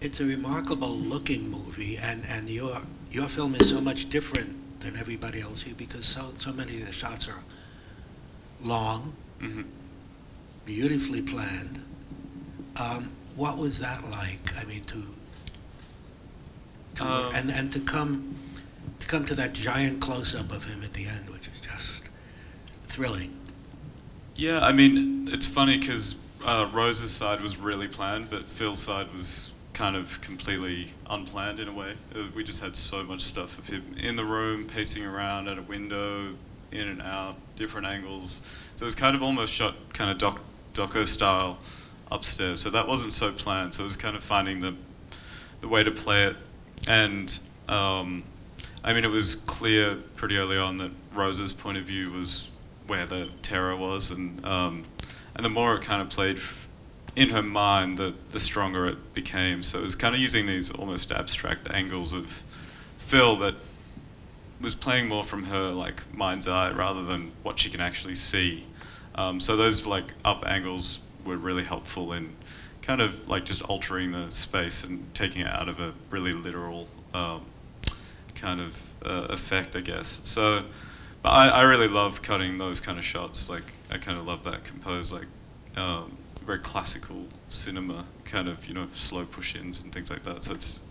it's a remarkable looking movie, and your film is so much different than everybody else here because so many of the shots are long, beautifully planned. What was that like? I mean, and to come to that giant close up of him at the end, which is just thrilling. Yeah, I mean, it's funny because Rose's side was really planned, but Phil's side was kind of completely unplanned in a way. We just had so much stuff of him in the room, pacing around at a window, in and out, different angles. So it was kind of almost shot kind of doco style upstairs. So that wasn't so planned. So it was kind of finding the way to play it. And I mean, it was clear pretty early on that Rose's point of view was where the terror was, and the more it kind of played in her mind, the stronger it became. So it was kind of using these almost abstract angles of Phil that was playing more from her like mind's eye rather than what she can actually see. So those like up angles were really helpful in kind of like just altering the space and taking it out of a really literal kind of effect, I guess. So, but I really love cutting those kind of shots. Like I kind of love that composed, like very classical cinema kind of, you know, slow push-ins and things like that. So it's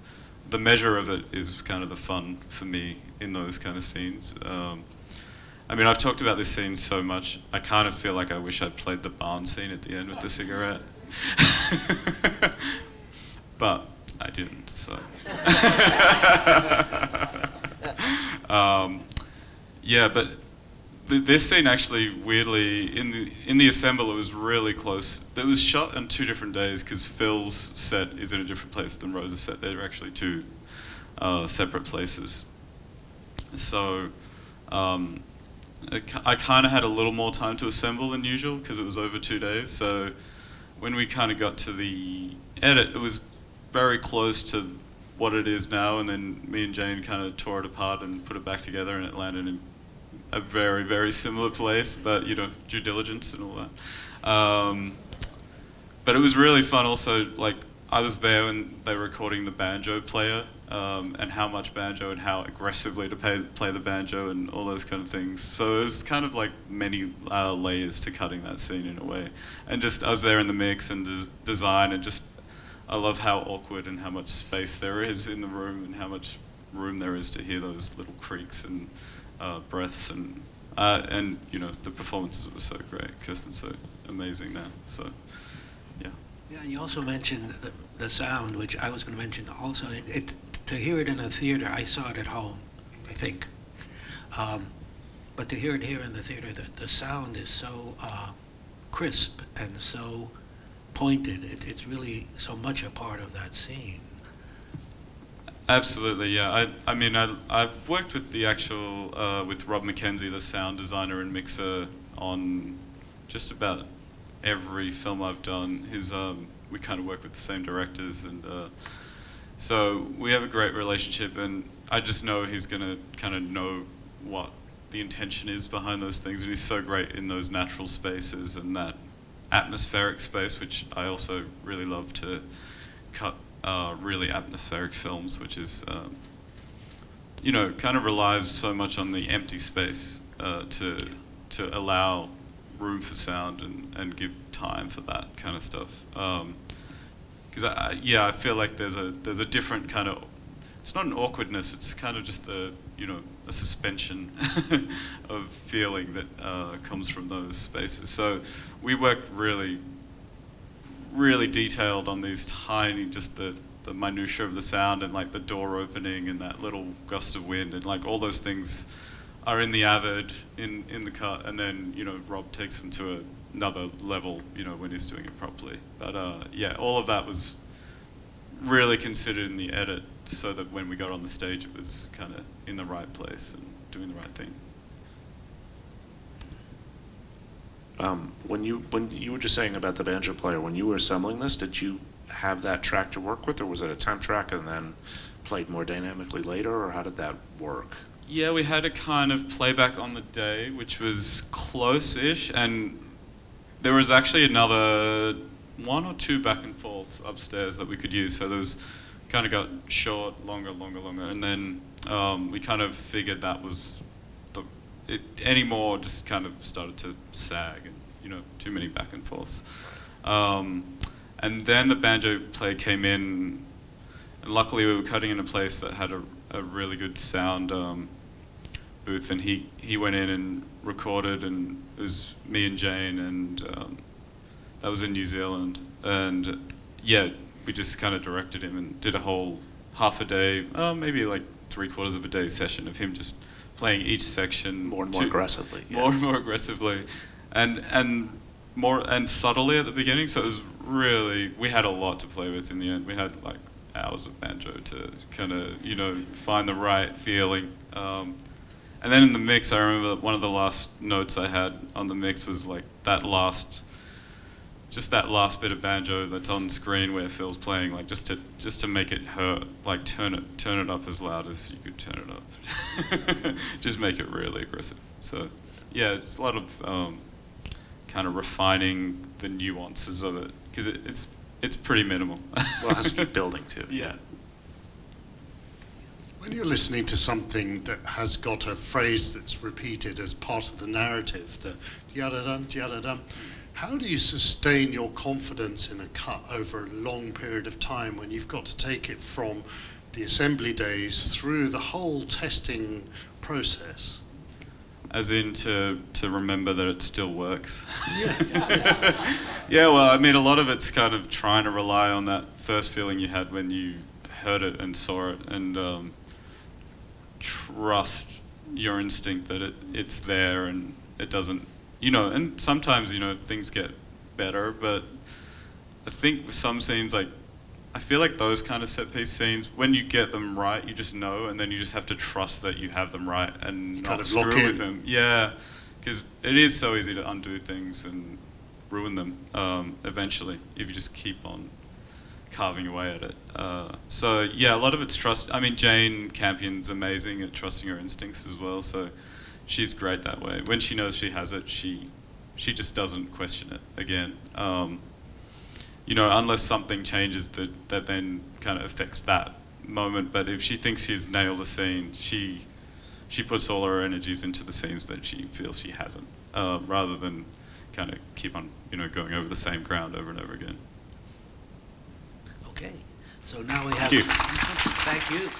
the measure of it is kind of the fun for me in those kind of scenes. I mean, I've talked about this scene so much. I kind of feel like I wish I'd played the barn scene at the end with the cigarette. But I didn't, so. Yeah, but this scene actually, weirdly, in the assemble, it was really close. It was shot on 2 different days because Phil's set is in a different place than Rose's set. They're actually 2 separate places. So I kind of had a little more time to assemble than usual because it was over 2 days. So when we kind of got to the edit, it was very close to what it is now, and then me and Jane kind of tore it apart and put it back together, and it landed in a very, very similar place, but, you know, due diligence and all that. But it was really fun also, like, I was there when they were recording the banjo player, and how much banjo and how aggressively to play the banjo and all those kind of things. So it was kind of like many layers to cutting that scene in a way. And just, I was there in the mix and design, and just, I love how awkward and how much space there is in the room and how much room there is to hear those little creaks and breaths, and you know, the performances were so great. Kirsten's so amazing now, so yeah. Yeah, and you also mentioned the sound, which I was going to mention also. To hear it in a theater, I saw it at home, I think. But to hear it here in the theater, the sound is so crisp and so pointed. It's really so much a part of that scene. Absolutely, yeah. I mean, I've worked with the actual, with Rob McKenzie, the sound designer and mixer, on just about every film I've done. We kind of work with the same directors, and so we have a great relationship, and I just know he's going to kind of know what the intention is behind those things, and he's so great in those natural spaces and that atmospheric space, which I also really love to cut really atmospheric films, which is, you know, kind of relies so much on the empty space to allow room for sound and give time for that kind of stuff. Because I feel like there's a different kind of, it's not an awkwardness, it's kind of just a suspension of feeling that comes from those spaces. So we worked really, really detailed on these tiny, just the minutiae of the sound, and like the door opening and that little gust of wind, and like all those things are in the Avid, in the cut, and then, you know, Rob takes them to another level, you know, when he's doing it properly. But yeah, all of that was really considered in the edit, so that when we got on the stage, it was kind of in the right place and doing the right thing. When you were just saying about the banjo player, when you were assembling this, did you have that track to work with, or was it a temp track and then played more dynamically later, or how did that work? Yeah, we had a kind of playback on the day, which was close-ish, and there was actually another one or two back and forth upstairs that we could use. So there was kind of got short, longer, and then we kind of figured that was any more just kind of started to sag, and too many back and forths. And then the banjo player came in, and luckily we were cutting in a place that had a really good sound booth, and he went in and recorded, and it was me and Jane, and that was in New Zealand, and yeah, we just kind of directed him and did a whole half a day, maybe like 3/4 of a day session of him just playing each section More and more aggressively. Yeah. more and more aggressively, and more and subtly at the beginning. So it was really, we had a lot to play with in the end. We had like hours of banjo to kind of find the right feeling. And then in the mix, I remember that one of the last notes I had on the mix was like that last bit of banjo that's on screen where Phil's playing, like just to make it hurt, like turn it up as loud as you could turn it up. Just make it really aggressive. So yeah, it's a lot of kind of refining the nuances of it, because it's pretty minimal. Well, it has to keep building too. Yeah. When you're listening to something that has got a phrase that's repeated as part of the narrative, the yada-dum, yada-dum, how do you sustain your confidence in a cut over a long period of time when you've got to take it from the assembly days through the whole testing process? As in to remember that it still works. Yeah. Yeah, well, I mean, a lot of it's kind of trying to rely on that first feeling you had when you heard it and saw it, and trust your instinct that it's there and it doesn't, and sometimes, things get better, but I think with some scenes, like, I feel like those kind of set piece scenes, when you get them right, you just know, and then you just have to trust that you have them right and kind not of screw lock in. with them. Yeah, because it is so easy to undo things and ruin them eventually if you just keep on carving away at it. So yeah, a lot of it's trust. I mean, Jane Campion's amazing at trusting her instincts as well, so she's great that way. When she knows she has it, she just doesn't question it again. Unless something changes that then kind of affects that moment. But if she thinks she's nailed a scene, she puts all her energies into the scenes that she feels she hasn't, rather than kind of keep on, going over the same ground over and over again. Okay, so now we have... Thank you. Thank you.